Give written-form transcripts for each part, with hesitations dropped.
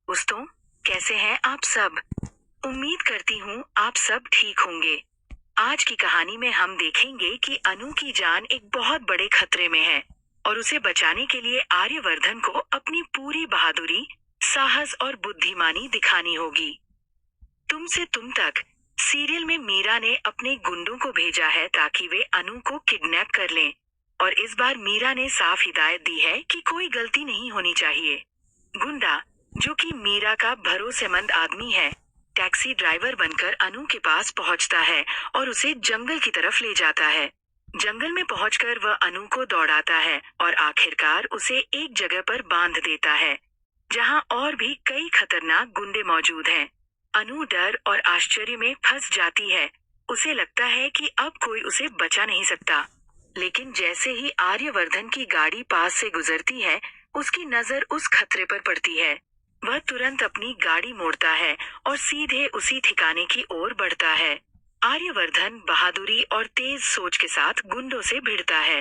दोस्तों, कैसे हैं आप सब? उम्मीद करती हूँ आप सब ठीक होंगे। आज की कहानी में हम देखेंगे कि अनु की जान एक बहुत बड़े खतरे में है और उसे बचाने के लिए आर्यवर्धन को अपनी पूरी बहादुरी, साहस और बुद्धिमानी दिखानी होगी। तुमसे तुम तक सीरियल में मीरा ने अपने गुंडों को भेजा है ताकि वे अनु को किडनैप कर लें। और इस बार मीरा ने साफ हिदायत दी है कि कोई गलती नहीं होनी चाहिए। गुंडा, जो कि मीरा का भरोसेमंद आदमी है, टैक्सी ड्राइवर बनकर अनु के पास पहुंचता है और उसे जंगल की तरफ ले जाता है। जंगल में पहुंचकर वह अनु को दौड़ाता है और आखिरकार उसे एक जगह पर बांध देता है, जहां और भी कई खतरनाक गुंडे मौजूद हैं। अनु डर और आश्चर्य में फंस जाती है। उसे लगता है कि अब कोई उसे बचा नहीं सकता। लेकिन जैसे ही आर्यवर्धन की गाड़ी पास से गुजरती है, उसकी नजर उस खतरे पर पड़ती है। वह तुरंत अपनी गाड़ी मोड़ता है और सीधे उसी ठिकाने की ओर बढ़ता है। आर्यवर्धन बहादुरी और तेज सोच के साथ गुंडों से भिड़ता है।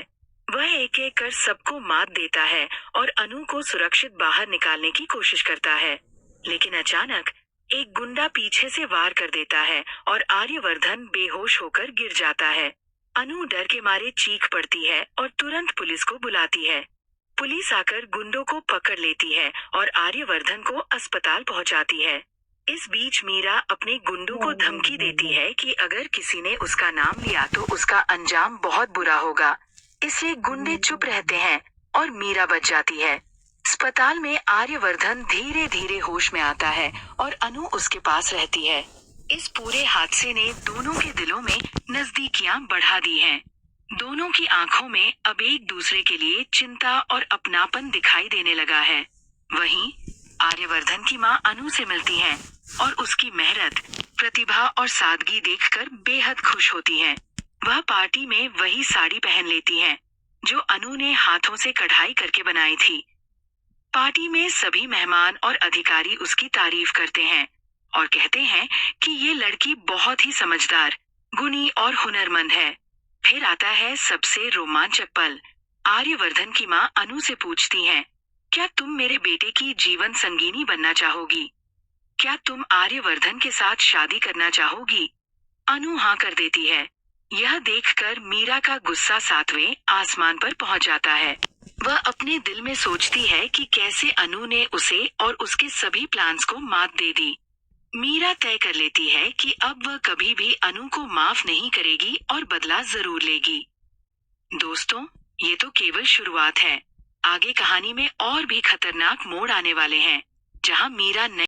वह एक एक कर सबको मात देता है और अनु को सुरक्षित बाहर निकालने की कोशिश करता है। लेकिन अचानक एक गुंडा पीछे से वार कर देता है और आर्यवर्धन बेहोश होकर गिर जाता है। अनु डर के मारे चीख पड़ती है और तुरंत पुलिस को बुलाती है। पुलिस आकर गुंडों को पकड़ लेती है और आर्यवर्धन को अस्पताल पहुंचाती है। इस बीच मीरा अपने गुंडों को धमकी देती है कि अगर किसी ने उसका नाम लिया तो उसका अंजाम बहुत बुरा होगा। इसलिए गुंडे चुप रहते हैं और मीरा बच जाती है। अस्पताल में आर्यवर्धन धीरे धीरे होश में आता है और अनु उसके पास रहती है। इस पूरे हादसे ने दोनों के दिलों में नजदीकियां बढ़ा दी हैं। दोनों की आंखों में अब एक दूसरे के लिए चिंता और अपनापन दिखाई देने लगा है। वहीं आर्यवर्धन की मां अनु से मिलती हैं और उसकी मेहनत, प्रतिभा और सादगी देखकर बेहद खुश होती हैं। वह पार्टी में वही साड़ी पहन लेती हैं जो अनु ने हाथों से कढ़ाई करके बनाई थी। पार्टी में सभी मेहमान और अधिकारी उसकी तारीफ करते हैं और कहते हैं कि ये लड़की बहुत ही समझदार, गुणी और हुनरमंद है। फिर आता है सबसे रोमांचक पल। आर्यवर्धन की मां अनु से पूछती हैं, क्या तुम मेरे बेटे की जीवन संगिनी बनना चाहोगी? क्या तुम आर्यवर्धन के साथ शादी करना चाहोगी? अनु हाँ कर देती है। यह देखकर मीरा का गुस्सा 7वें आसमान पर पहुंच जाता है। वह अपने दिल में सोचती है कि कैसे अनु ने उसे और उसके सभी प्लान्स को मात दे दी। मीरा तय कर लेती है कि अब वह कभी भी अनु को माफ नहीं करेगी और बदला जरूर लेगी। दोस्तों, ये तो केवल शुरुआत है। आगे कहानी में और भी खतरनाक मोड़ आने वाले हैं, जहां मीरा